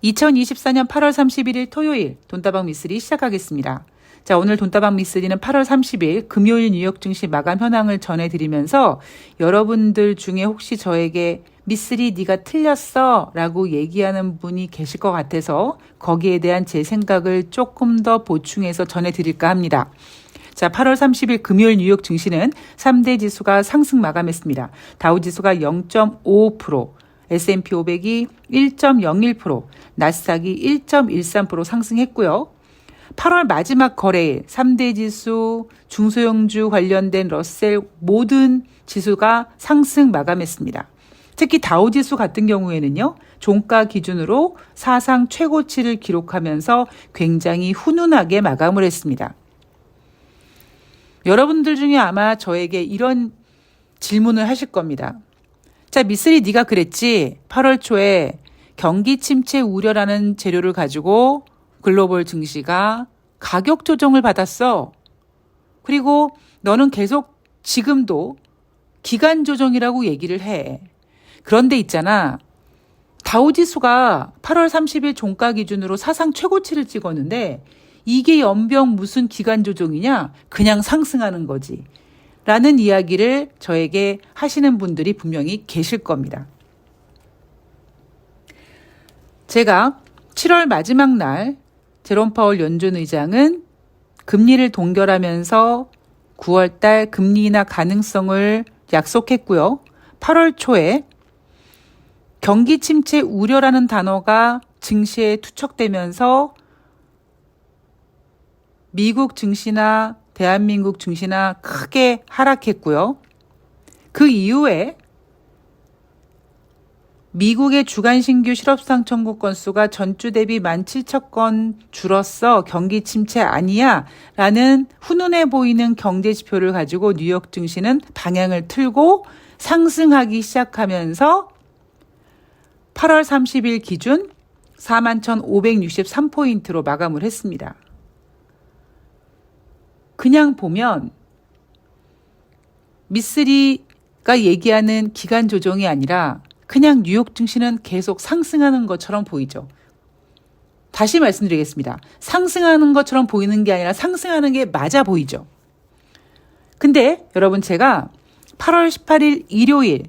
2024년 8월 31일 토요일 돈다방 미쓰리 시작하겠습니다. 자, 오늘 돈다방 미쓰리는 8월 30일 금요일 뉴욕 증시 마감 현황을 전해드리면서 여러분들 중에 혹시 저에게 미쓰리 네가 틀렸어 라고 얘기하는 분이 계실 것 같아서 거기에 대한 제 생각을 조금 더 보충해서 전해드릴까 합니다. 자, 8월 30일 금요일 뉴욕 증시는 3대 지수가 상승 마감했습니다. 다우지수가 0.55%, S&P 500이 1.01%, 나스닥이 1.13% 상승했고요. 8월 마지막 거래일 3대 지수, 중소형주 관련된 러셀 모든 지수가 상승 마감했습니다. 특히 다우지수 같은 경우에는요, 종가 기준으로 사상 최고치를 기록하면서 굉장히 훈훈하게 마감을 했습니다. 여러분들 중에 아마 저에게 이런 질문을 하실 겁니다. 자, 미쓰리 네가 그랬지. 8월 초에 경기 침체 우려라는 재료를 가지고 글로벌 증시가 가격 조정을 받았어. 그리고 너는 계속 지금도 기간 조정이라고 얘기를 해. 그런데 있잖아. 다우지수가 8월 30일 종가 기준으로 사상 최고치를 찍었는데 이게 연병 무슨 기간 조정이냐? 그냥 상승하는 거지. 라는 이야기를 저에게 하시는 분들이 분명히 계실 겁니다. 제가 7월 마지막 날 제롬 파월 연준 의장은 금리를 동결하면서 9월 달 금리 인하 가능성을 약속했고요. 8월 초에 경기 침체 우려라는 단어가 증시에 투척되면서 미국 증시나 대한민국 증시나 크게 하락했고요. 그 이후에 미국의 주간 신규 실업상 청구 건수가 전주 대비 17,000건 줄었어. 경기 침체 아니야. 라는 훈훈해 보이는 경제 지표를 가지고 뉴욕 증시는 방향을 틀고 상승하기 시작하면서 8월 30일 기준 41,563포인트로 마감을 했습니다. 그냥 보면 미쓰리가 얘기하는 기간 조정이 아니라 그냥 뉴욕 증시는 계속 상승하는 것처럼 보이죠. 다시 말씀드리겠습니다. 상승하는 것처럼 보이는 게 아니라 상승하는 게 맞아 보이죠. 근데 여러분 제가 8월 18일 일요일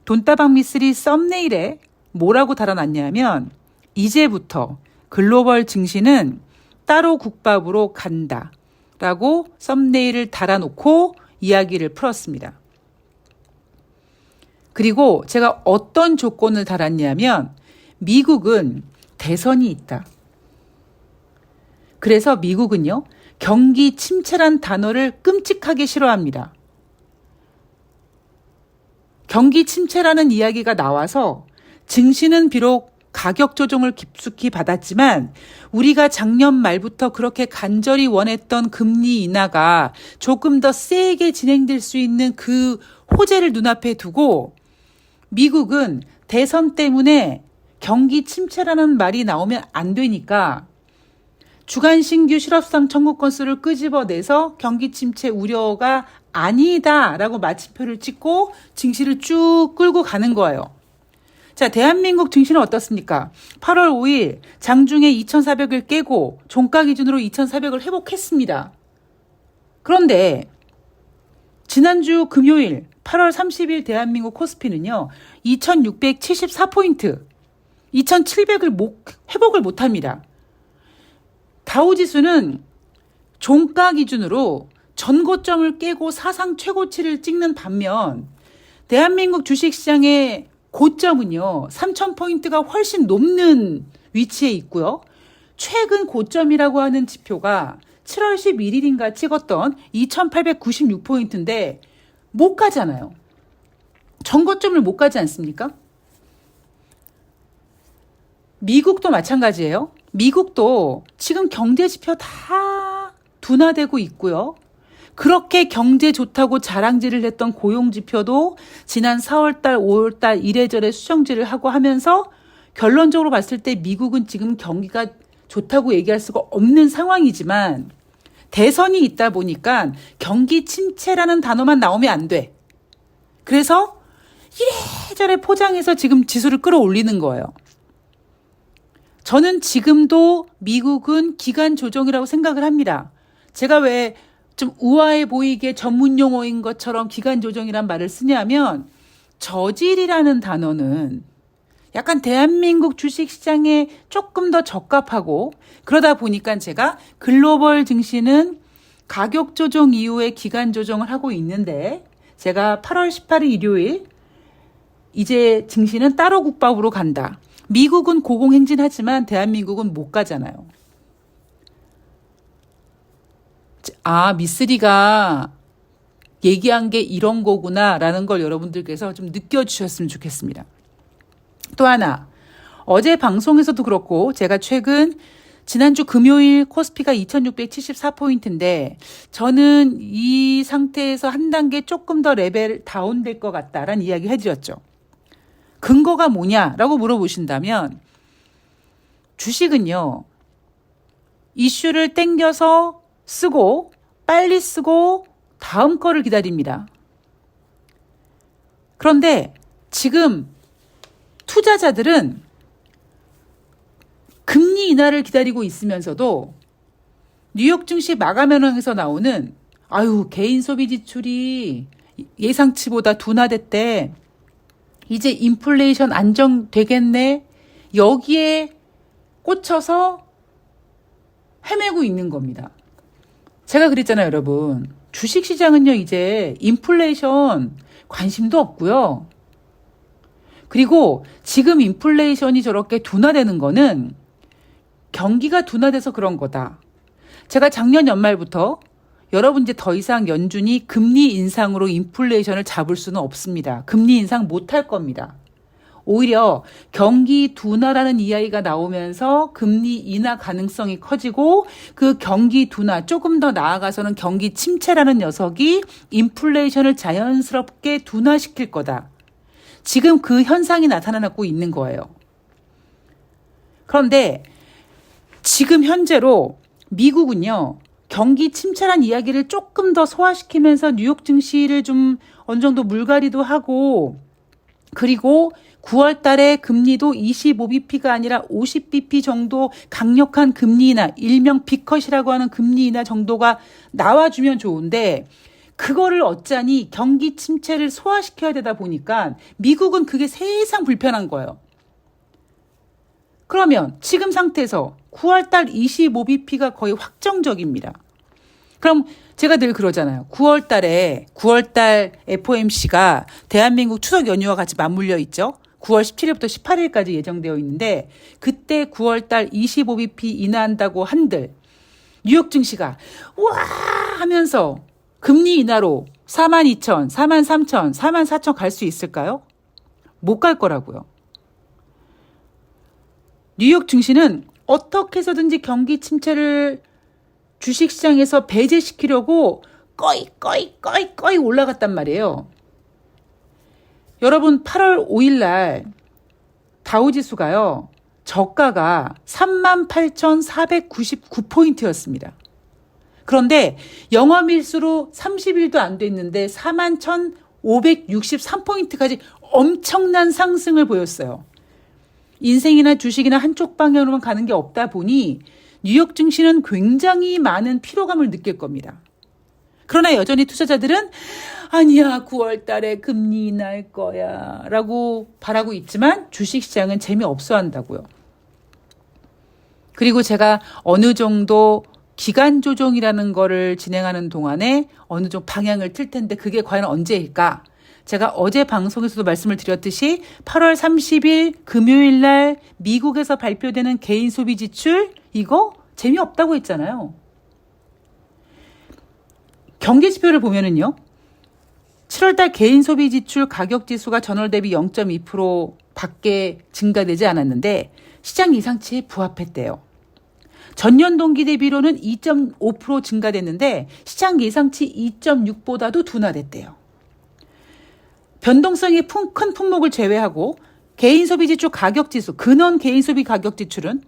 돈다방 미쓰리 썸네일에 뭐라고 달아놨냐면 이제부터 글로벌 증시는 따로 국밥으로 간다 라고 썸네일을 달아놓고 이야기를 풀었습니다. 그리고 제가 어떤 조건을 달았냐면 미국은 대선이 있다. 그래서 미국은요, 경기 침체란 단어를 끔찍하게 싫어합니다. 경기 침체라는 이야기가 나와서 증시는 비록 가격 조정을 깊숙이 받았지만 우리가 작년 말부터 그렇게 간절히 원했던 금리 인하가 조금 더 세게 진행될 수 있는 그 호재를 눈앞에 두고 미국은 대선 때문에 경기 침체라는 말이 나오면 안 되니까 주간 신규 실업상 청구 건수를 끄집어내서 경기 침체 우려가 아니다라고 마침표를 찍고 증시를 쭉 끌고 가는 거예요. 자, 대한민국 증시는 어떻습니까? 8월 5일 장중에 2,400을 깨고 종가 기준으로 2,400을 회복했습니다. 그런데 지난주 금요일 8월 30일 대한민국 코스피는요. 2,674포인트, 2,700을 회복을 못합니다. 다우지수는 종가 기준으로 전고점을 깨고 사상 최고치를 찍는 반면 대한민국 주식시장의 고점은요. 3,000포인트가 훨씬 높는 위치에 있고요. 최근 고점이라고 하는 지표가 7월 11일인가 찍었던 2,896포인트인데 못 가잖아요. 전고점을 못 가지 않습니까? 미국도 마찬가지예요. 미국도 지금 경제 지표 다 둔화되고 있고요. 그렇게 경제 좋다고 자랑질을 했던 고용지표도 지난 4월달, 5월달 이래저래 수정질을 하고 하면서 결론적으로 봤을 때 미국은 지금 경기가 좋다고 얘기할 수가 없는 상황이지만 대선이 있다 보니까 경기 침체라는 단어만 나오면 안 돼. 그래서 이래저래 포장해서 지금 지수를 끌어올리는 거예요. 저는 지금도 미국은 기간 조정이라고 생각을 합니다. 제가 왜 좀 우아해 보이게 전문 용어인 것처럼 기간 조정이란 말을 쓰냐면 저질이라는 단어는 약간 대한민국 주식시장에 조금 더 적합하고 그러다 보니까 제가 글로벌 증시는 가격 조정 이후에 기간 조정을 하고 있는데 제가 8월 18일 일요일 이제 증시는 따로 국밥으로 간다. 미국은 고공행진하지만 대한민국은 못 가잖아요. 미쓰리가 얘기한 게 이런 거구나라는 걸 여러분들께서 좀 느껴주셨으면 좋겠습니다. 또 하나, 어제 방송에서도 그렇고 제가 최근 지난주 금요일 코스피가 2674포인트인데 저는 이 상태에서 한 단계 조금 더 레벨 다운될 것 같다라는 이야기 해드렸죠. 근거가 뭐냐라고 물어보신다면 주식은요. 이슈를 땡겨서 쓰고 빨리 쓰고 다음 거를 기다립니다. 그런데 지금 투자자들은 금리 인하를 기다리고 있으면서도 뉴욕 증시 마감 현황에서 나오는 개인 소비 지출이 예상치보다 둔화됐대. 이제 인플레이션 안정되겠네. 여기에 꽂혀서 헤매고 있는 겁니다. 제가 그랬잖아요, 여러분. 주식시장은요, 이제 인플레이션 관심도 없고요. 그리고 지금 인플레이션이 저렇게 둔화되는 거는 경기가 둔화돼서 그런 거다. 제가 작년 연말부터 여러분 이제 더 이상 연준이 금리 인상으로 인플레이션을 잡을 수는 없습니다. 금리 인상 못할 겁니다. 오히려 경기 둔화라는 이야기가 나오면서 금리 인하 가능성이 커지고 그 경기 둔화 조금 더 나아가서는 경기 침체라는 녀석이 인플레이션을 자연스럽게 둔화시킬 거다. 지금 그 현상이 나타나고 있는 거예요. 그런데 지금 현재로 미국은요. 경기 침체란 이야기를 조금 더 소화시키면서 뉴욕 증시를 좀 어느 정도 물갈이도 하고 그리고 9월 달에 금리도 25bp가 아니라 50bp 정도 강력한 금리 인하, 일명 빅컷이라고 하는 금리 인하 정도가 나와주면 좋은데 그거를 어쩌니 경기 침체를 소화시켜야 되다 보니까 미국은 그게 세상 불편한 거예요. 그러면 지금 상태에서 9월 달 25bp가 거의 확정적입니다. 그럼 제가 늘 그러잖아요. 9월 달 FOMC가 대한민국 추석 연휴와 같이 맞물려 있죠. 9월 17일부터 18일까지 예정되어 있는데 그때 9월 달 25bp 인하한다고 한들 뉴욕 증시가 와 하면서 금리 인하로 42,000, 43,000, 44,000 갈 수 있을까요? 못 갈 거라고요. 뉴욕 증시는 어떻게 해서든지 경기 침체를 주식시장에서 배제시키려고 꺼이 올라갔단 말이에요. 여러분 8월 5일 날 다우지수가요. 저가가 38,499포인트였습니다. 그런데 영업일수로 30일도 안 됐는데 41,563포인트까지 엄청난 상승을 보였어요. 인생이나 주식이나 한쪽 방향으로만 가는 게 없다 보니 뉴욕 증시는 굉장히 많은 피로감을 느낄 겁니다. 그러나 여전히 투자자들은 아니야 9월 달에 금리 인하할 거야 라고 바라고 있지만 주식시장은 재미없어 한다고요. 그리고 제가 어느 정도 기간 조정이라는 거를 진행하는 동안에 어느 정도 방향을 틀 텐데 그게 과연 언제일까? 제가 어제 방송에서도 말씀을 드렸듯이 8월 30일 금요일 날 미국에서 발표되는 개인 소비 지출 이거 재미없다고 했잖아요. 경기 지표를 보면은요. 7월 달 개인 소비 지출 가격 지수가 전월 대비 0.2% 밖에 증가되지 않았는데 시장 예상치에 부합했대요. 전년 동기 대비로는 2.5% 증가됐는데 시장 예상치 2.6보다도 둔화됐대요. 변동성이 큰 품목을 제외하고 개인 소비 지출 가격 지수, 근원 개인 소비 가격 지출은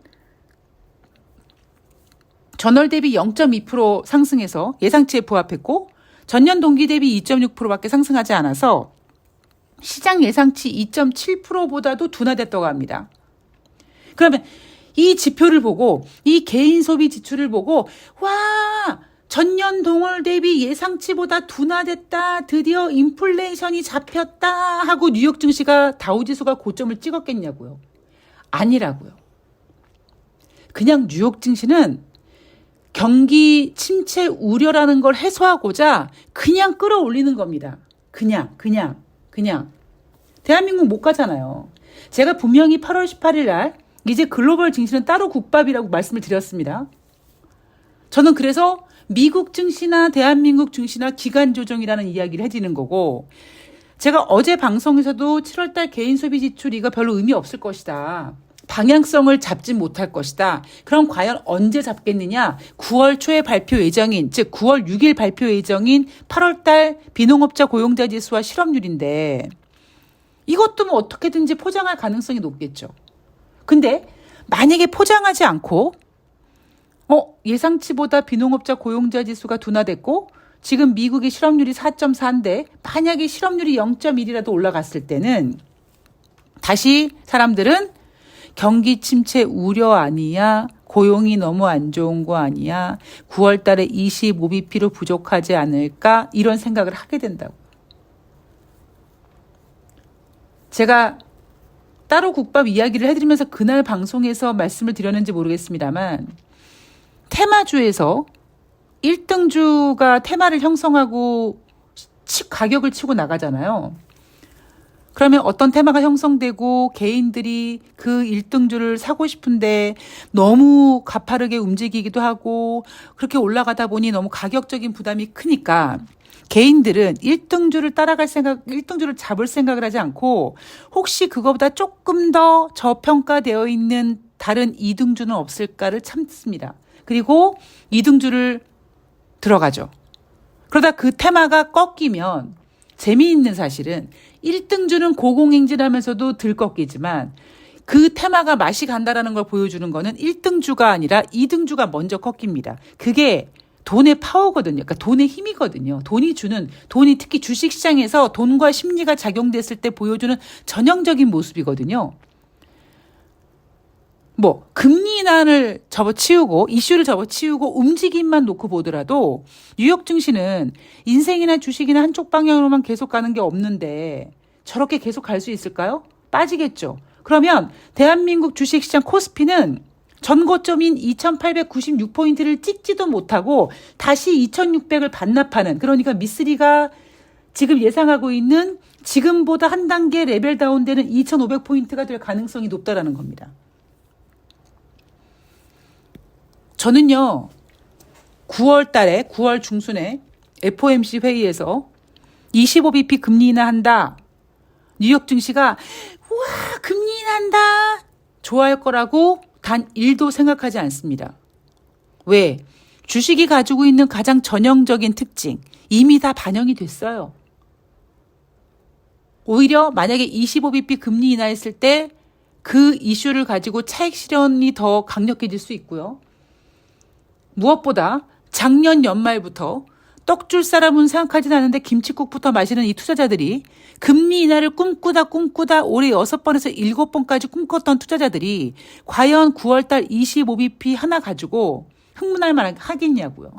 전월 대비 0.2% 상승해서 예상치에 부합했고 전년 동기 대비 2.6%밖에 상승하지 않아서 시장 예상치 2.7%보다도 둔화됐다고 합니다. 그러면 이 지표를 보고 이 개인 소비 지출을 보고 와 전년 동월 대비 예상치보다 둔화됐다. 드디어 인플레이션이 잡혔다 하고 뉴욕 증시가 다우지수가 고점을 찍었겠냐고요. 아니라고요. 그냥 뉴욕 증시는 경기 침체 우려라는 걸 해소하고자 그냥 끌어올리는 겁니다. 그냥. 대한민국 못 가잖아요. 제가 분명히 8월 18일 날 이제 글로벌 증시는 따로 국밥이라고 말씀을 드렸습니다. 저는 그래서 미국 증시나 대한민국 증시나 기간 조정이라는 이야기를 해드리는 거고, 제가 어제 방송에서도 7월달 개인 소비 지출 이거 별로 의미 없을 것이다. 방향성을 잡지 못할 것이다. 그럼 과연 언제 잡겠느냐? 9월 초에 발표 예정인, 즉 9월 6일 발표 예정인 8월달 비농업자 고용자 지수와 실업률인데 이것도 뭐 어떻게든지 포장할 가능성이 높겠죠. 근데 만약에 포장하지 않고 예상치보다 비농업자 고용자 지수가 둔화됐고 지금 미국의 실업률이 4.4인데 만약에 실업률이 0.1이라도 올라갔을 때는 다시 사람들은 경기 침체 우려 아니야? 고용이 너무 안 좋은 거 아니야? 9월 달에 25bp로 부족하지 않을까? 이런 생각을 하게 된다고. 제가 따로 국밥 이야기를 해드리면서 그날 방송에서 말씀을 드렸는지 모르겠습니다만 테마주에서 1등주가 테마를 형성하고 가격을 치고 나가잖아요. 그러면 어떤 테마가 형성되고 개인들이 그 1등주를 사고 싶은데 너무 가파르게 움직이기도 하고 그렇게 올라가다 보니 너무 가격적인 부담이 크니까 개인들은 1등주를 따라갈 생각, 1등주를 잡을 생각을 하지 않고 혹시 그거보다 조금 더 저평가되어 있는 다른 2등주는 없을까를 참습니다. 그리고 2등주를 들어가죠. 그러다 그 테마가 꺾이면 재미있는 사실은 1등주는 고공행진하면서도 들꺾이지만 그 테마가 맛이 간다라는 걸 보여주는 거는 1등주가 아니라 2등주가 먼저 꺾입니다. 그게 돈의 파워거든요. 그러니까 돈의 힘이거든요. 돈이 특히 주식시장에서 돈과 심리가 작용됐을 때 보여주는 전형적인 모습이거든요. 금리 인하를 접어치우고 이슈를 접어치우고 움직임만 놓고 보더라도 뉴욕 증시는 인생이나 주식이나 한쪽 방향으로만 계속 가는 게 없는데 저렇게 계속 갈 수 있을까요? 빠지겠죠. 그러면 대한민국 주식시장 코스피는 전고점인 2896포인트를 찍지도 못하고 다시 2600을 반납하는, 그러니까 미쓰리가 지금 예상하고 있는 지금보다 한 단계 레벨 다운되는 2500포인트가 될 가능성이 높다라는 겁니다. 저는요, 9월 달에, 9월 중순에 FOMC 회의에서 25bp 금리 인하한다. 뉴욕 증시가 와 금리 인하한다. 좋아할 거라고 단 1도 생각하지 않습니다. 왜? 주식이 가지고 있는 가장 전형적인 특징, 이미 다 반영이 됐어요. 오히려 만약에 25bp 금리 인하했을 때 그 이슈를 가지고 차익 실현이 더 강력해질 수 있고요. 무엇보다 작년 연말부터 떡 줄 사람은 생각하진 않는데 김칫국부터 마시는 이 투자자들이 금리 인하를 꿈꾸다 올해 6번에서 7번까지 꿈꿨던 투자자들이 과연 9월달 25bp 하나 가지고 흥분할 만한 하겠냐고요.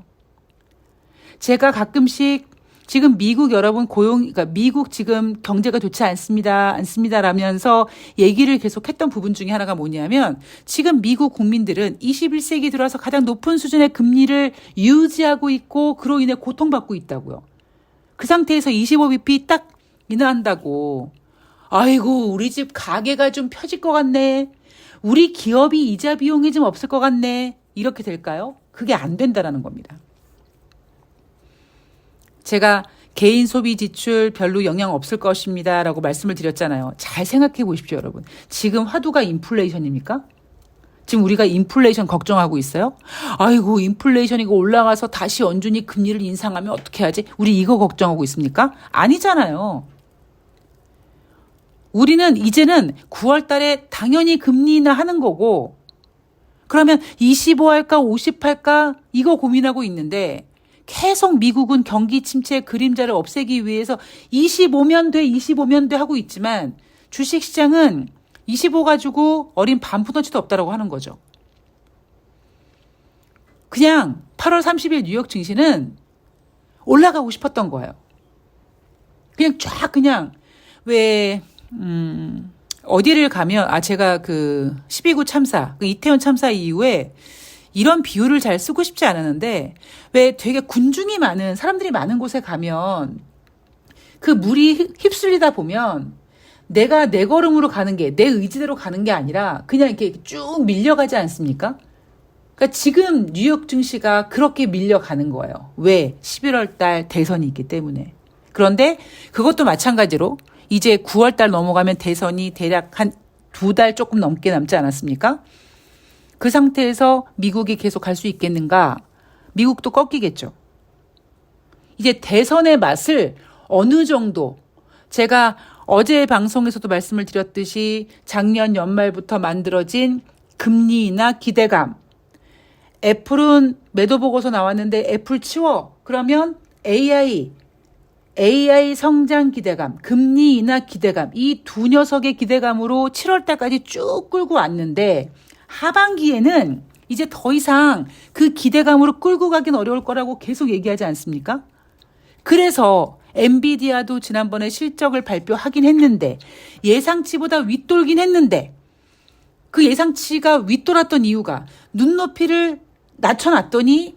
제가 가끔씩 지금 미국 여러분 그러니까 미국 지금 경제가 좋지 않습니다라면서 얘기를 계속했던 부분 중에 하나가 뭐냐면 지금 미국 국민들은 21세기 들어와서 가장 높은 수준의 금리를 유지하고 있고 그로 인해 고통받고 있다고요. 그 상태에서 25bp 딱 인하한다고 아이고 우리 집 가게가 좀 펴질 것 같네. 우리 기업이 이자 비용이 좀 없을 것 같네. 이렇게 될까요? 그게 안 된다라는 겁니다. 제가 개인 소비 지출 별로 영향 없을 것입니다 라고 말씀을 드렸잖아요. 잘 생각해 보십시오, 여러분. 지금 화두가 인플레이션입니까? 지금 우리가 인플레이션 걱정하고 있어요? 아이고 인플레이션이 올라가서 다시 연준이 금리를 인상하면 어떻게 하지? 우리 이거 걱정하고 있습니까? 아니잖아요. 우리는 이제는 9월 달에 당연히 금리 인하하는 거고 그러면 25 할까 50 할까 이거 고민하고 있는데 계속 미국은 경기 침체의 그림자를 없애기 위해서 25면 돼 하고 있지만 주식시장은 25 가지고 어린 반푼어치도 없다라고 하는 거죠. 그냥 8월 30일 뉴욕 증시는 올라가고 싶었던 거예요. 그냥 쫙 그냥 왜 어디를 가면 제가 그 12구 참사, 그 이태원 참사 이후에 이런 비유를 잘 쓰고 싶지 않았는데 왜 되게 군중이 많은 사람들이 많은 곳에 가면 그 물이 휩쓸리다 보면 내가 내 걸음으로 가는 게 내 의지대로 가는 게 아니라 그냥 이렇게 쭉 밀려가지 않습니까? 그러니까 지금 뉴욕 증시가 그렇게 밀려가는 거예요. 왜? 11월 달 대선이 있기 때문에. 그런데 그것도 마찬가지로 이제 9월 달 넘어가면 대선이 대략 한 2달 조금 넘게 남지 않았습니까? 그 상태에서 미국이 계속 갈 수 있겠는가? 미국도 꺾이겠죠. 이제 대선의 맛을 어느 정도 제가 어제 방송에서도 말씀을 드렸듯이 작년 연말부터 만들어진 금리 인하 기대감. 애플은 매도 보고서 나왔는데 애플 치워. 그러면 AI 성장 기대감, 금리 인하 기대감, 이 두 녀석의 기대감으로 7월 달까지 쭉 끌고 왔는데 하반기에는 이제 더 이상 그 기대감으로 끌고 가긴 어려울 거라고 계속 얘기하지 않습니까? 그래서 엔비디아도 지난번에 실적을 발표하긴 했는데 예상치보다 윗돌긴 했는데 그 예상치가 윗돌았던 이유가 눈높이를 낮춰놨더니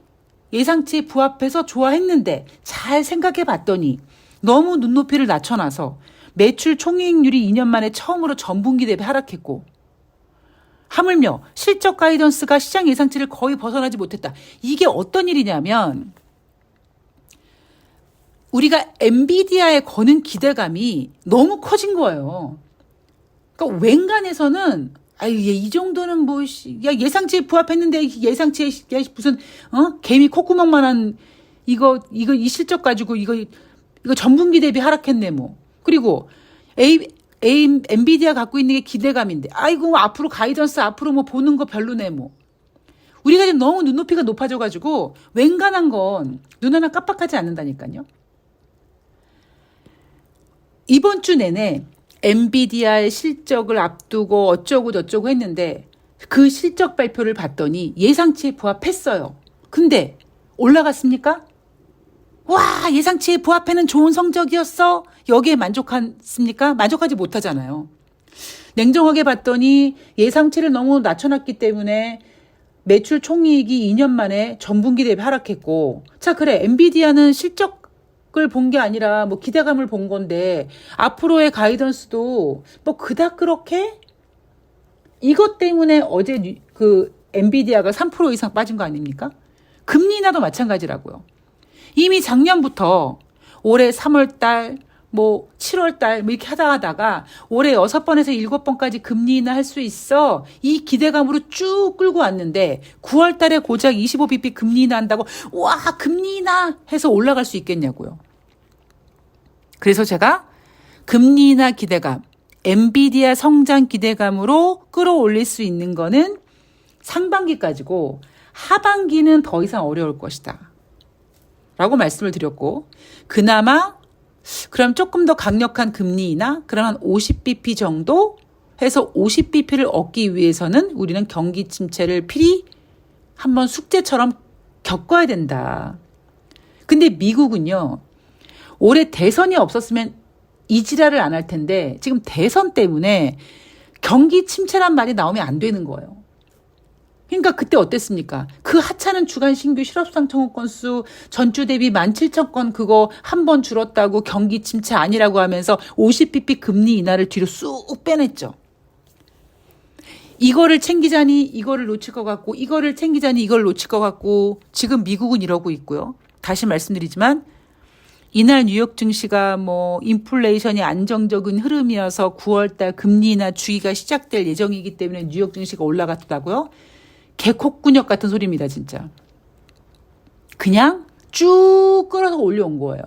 예상치에 부합해서 좋아했는데 잘 생각해 봤더니 너무 눈높이를 낮춰놔서 매출 총이익률이 2년 만에 처음으로 전분기 대비 하락했고 하물며 실적 가이던스가 시장 예상치를 거의 벗어나지 못했다. 이게 어떤 일이냐면 우리가 엔비디아에 거는 기대감이 너무 커진 거예요. 그러니까 웬간에서는 이 정도는 뭐 예상치에 부합했는데 예상치에 무슨 개미 콧구멍만한 이 실적 가지고 이거 전분기 대비 하락했네 뭐. 그리고 엔비디아 갖고 있는 게 기대감인데 앞으로 가이던스 앞으로 뭐 보는 거 별로네 뭐. 우리가 지금 너무 눈높이가 높아져 가지고 웬간한 건 눈 하나 깜빡하지 않는다니까요. 이번 주 내내 엔비디아의 실적을 앞두고 어쩌고 저쩌고 했는데 그 실적 발표를 봤더니 예상치에 부합했어요. 근데 올라갔습니까? 와, 예상치에 부합해는 좋은 성적이었어. 여기에 만족했습니까? 만족하지 못하잖아요. 냉정하게 봤더니 예상치를 너무 낮춰놨기 때문에 매출 총이익이 2년 만에 전분기 대비 하락했고 자 그래 엔비디아는 실적을 본 게 아니라 뭐 기대감을 본 건데 앞으로의 가이던스도 뭐 그닥 그렇게 이것 때문에 어제 그 엔비디아가 3% 이상 빠진 거 아닙니까? 금리 인하도 마찬가지라고요. 이미 작년부터 올해 3월 달, 뭐 7월 달 뭐 이렇게 하다가 올해 6번에서 7번까지 금리 인하 할 수 있어. 이 기대감으로 쭉 끌고 왔는데 9월 달에 고작 25bp 금리 인하 한다고 와 금리 인하 해서 올라갈 수 있겠냐고요. 그래서 제가 금리 인하 기대감, 엔비디아 성장 기대감으로 끌어올릴 수 있는 거는 상반기까지고 하반기는 더 이상 어려울 것이다. 라고 말씀을 드렸고 그나마 그럼 조금 더 강력한 금리 인하 그럼 한 50bp 정도 해서 50bp를 얻기 위해서는 우리는 경기 침체를 필히 한번 숙제처럼 겪어야 된다. 근데 미국은요. 올해 대선이 없었으면 이 지랄을 안 할 텐데 지금 대선 때문에 경기 침체란 말이 나오면 안 되는 거예요. 그러니까 그때 어땠습니까? 그 하찮은 주간 신규 실업수당 청구 건수 전주 대비 17,000건 그거 한 번 줄었다고 경기 침체 아니라고 하면서 50bp 금리 인하를 뒤로 쑥 빼냈죠. 이거를 챙기자니 이거를 놓칠 것 같고 이거를 챙기자니 이걸 놓칠 것 같고 지금 미국은 이러고 있고요. 다시 말씀드리지만 이날 뉴욕 증시가 뭐 인플레이션이 안정적인 흐름이어서 9월달 금리 인하 주기가 시작될 예정이기 때문에 뉴욕 증시가 올라갔다고요? 개콧구녕 같은 소리입니다, 진짜. 그냥 쭉 끌어서 올려온 거예요.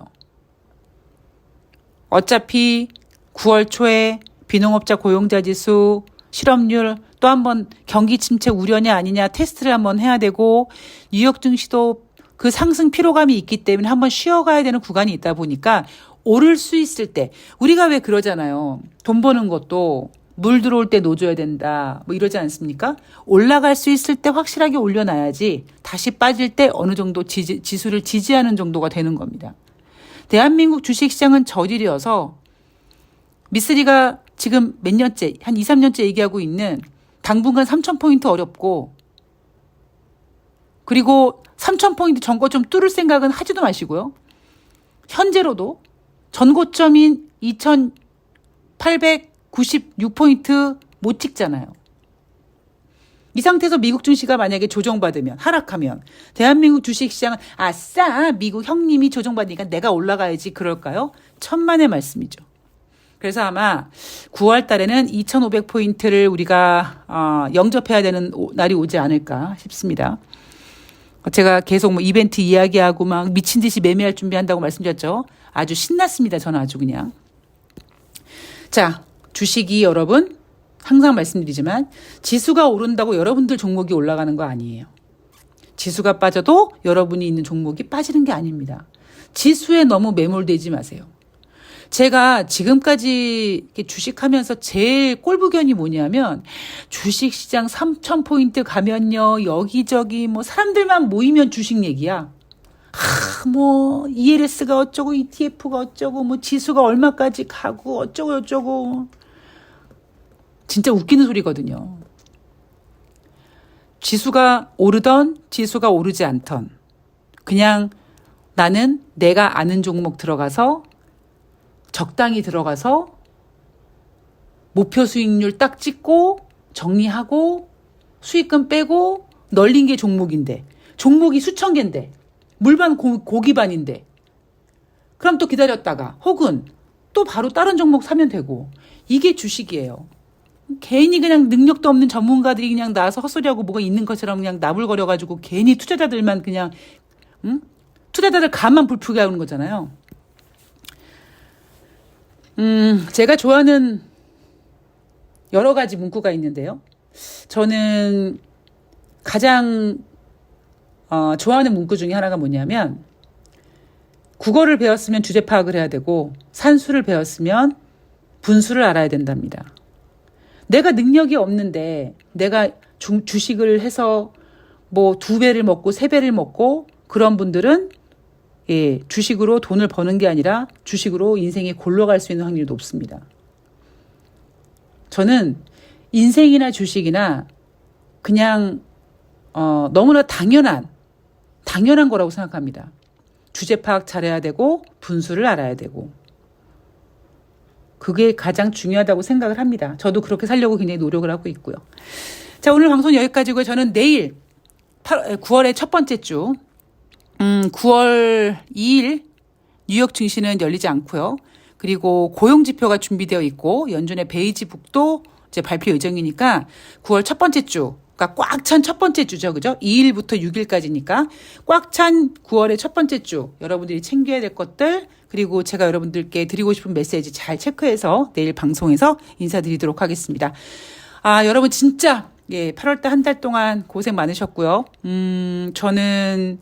어차피 9월 초에 비농업자 고용자 지수, 실업률 또 한번 경기 침체 우려냐 아니냐 테스트를 한번 해야 되고 뉴욕 증시도 그 상승 피로감이 있기 때문에 한번 쉬어가야 되는 구간이 있다 보니까 오를 수 있을 때 우리가 왜 그러잖아요. 돈 버는 것도 물 들어올 때 놓줘야 된다. 뭐 이러지 않습니까? 올라갈 수 있을 때 확실하게 올려놔야지 다시 빠질 때 어느 정도 지수를 지지하는 정도가 되는 겁니다. 대한민국 주식시장은 저질이어서 미쓰리가 지금 몇 년째, 한 2, 3년째 얘기하고 있는 당분간 3,000포인트 어렵고, 그리고 3,000포인트 전고 좀 뚫을 생각은 하지도 마시고요. 현재로도 전고점인 2,896포인트 못 찍잖아요. 이 상태에서 미국 증시가 만약에 조정받으면, 하락하면 대한민국 주식시장은 아싸 미국 형님이 조정받으니까 내가 올라가야지 그럴까요? 천만의 말씀이죠. 그래서 아마 9월 달에는 2,500포인트를 우리가 영접해야 되는 날이 오지 않을까 싶습니다. 제가 계속 뭐 이벤트 이야기하고 막 미친 듯이 매매할 준비한다고 말씀드렸죠. 아주 신났습니다. 저는 아주 그냥. 자, 주식이 여러분 항상 말씀드리지만 지수가 오른다고 여러분들 종목이 올라가는 거 아니에요. 지수가 빠져도 여러분이 있는 종목이 빠지는 게 아닙니다. 지수에 너무 매몰되지 마세요. 제가 지금까지 이렇게 주식하면서 제일 꼴불견이 뭐냐면 주식시장 3,000포인트 가면요 여기저기 뭐 사람들만 모이면 주식 얘기야. 뭐 ELS가 어쩌고 ETF가 어쩌고 뭐 지수가 얼마까지 가고 어쩌고 저쩌고. 진짜 웃기는 소리거든요. 지수가 오르던 지수가 오르지 않던 그냥 나는 내가 아는 종목 들어가서 적당히 들어가서 목표 수익률 딱 찍고 정리하고 수익금 빼고 널린 게 종목인데 종목이 수천 개인데 물반 고기반인데 그럼 또 기다렸다가 혹은 또 바로 다른 종목 사면 되고 이게 주식이에요. 괜히 그냥 능력도 없는 전문가들이 그냥 나와서 헛소리하고 뭐가 있는 것처럼 그냥 나불거려가지고 괜히 투자자들만 그냥 투자자들 간만 불프게 하는 거잖아요. 제가 좋아하는 여러 가지 문구가 있는데요. 저는 가장 좋아하는 문구 중에 하나가 뭐냐면 국어를 배웠으면 주제 파악을 해야 되고 산수를 배웠으면 분수를 알아야 된답니다. 내가 능력이 없는데 내가 주식을 해서 뭐 2배를 먹고 3배를 먹고 그런 분들은 예, 주식으로 돈을 버는 게 아니라 주식으로 인생에 골러갈 수 있는 확률이 높습니다. 저는 인생이나 주식이나 그냥 너무나 당연한 거라고 생각합니다. 주제 파악 잘해야 되고 분수를 알아야 되고 그게 가장 중요하다고 생각을 합니다. 저도 그렇게 살려고 굉장히 노력을 하고 있고요. 자, 오늘 방송 여기까지고요. 저는 내일 9월의 첫 번째 주 9월 2일 뉴욕 증시는 열리지 않고요. 그리고 고용지표가 준비되어 있고 연준의 베이지북도 이제 발표 예정이니까 9월 첫 번째 주, 그러니까 꽉 찬 첫 번째 주죠. 그죠? 2일부터 6일까지니까 꽉 찬 9월의 첫 번째 주 여러분들이 챙겨야 될 것들 그리고 제가 여러분들께 드리고 싶은 메시지 잘 체크해서 내일 방송에서 인사드리도록 하겠습니다. 여러분 진짜 8월달 한 달 동안 고생 많으셨고요. 저는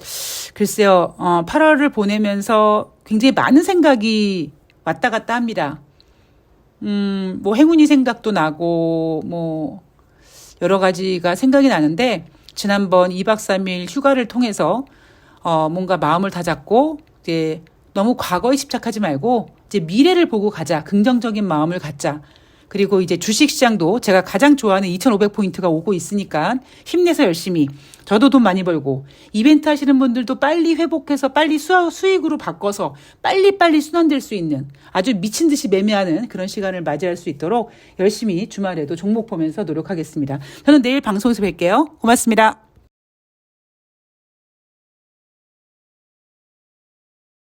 글쎄요, 8월을 보내면서 굉장히 많은 생각이 왔다 갔다 합니다. 뭐 행운이 생각도 나고, 뭐 여러 가지가 생각이 나는데, 지난번 2박 3일 휴가를 통해서, 뭔가 마음을 다잡고, 이제 너무 과거에 집착하지 말고, 이제 미래를 보고 가자. 긍정적인 마음을 갖자. 그리고 이제 주식시장도 제가 가장 좋아하는 2,500포인트가 오고 있으니까 힘내서 열심히 저도 돈 많이 벌고 이벤트 하시는 분들도 빨리 회복해서 빨리 수익으로 바꿔서 빨리빨리 순환될 수 있는 아주 미친 듯이 매매하는 그런 시간을 맞이할 수 있도록 열심히 주말에도 종목 보면서 노력하겠습니다. 저는 내일 방송에서 뵐게요. 고맙습니다.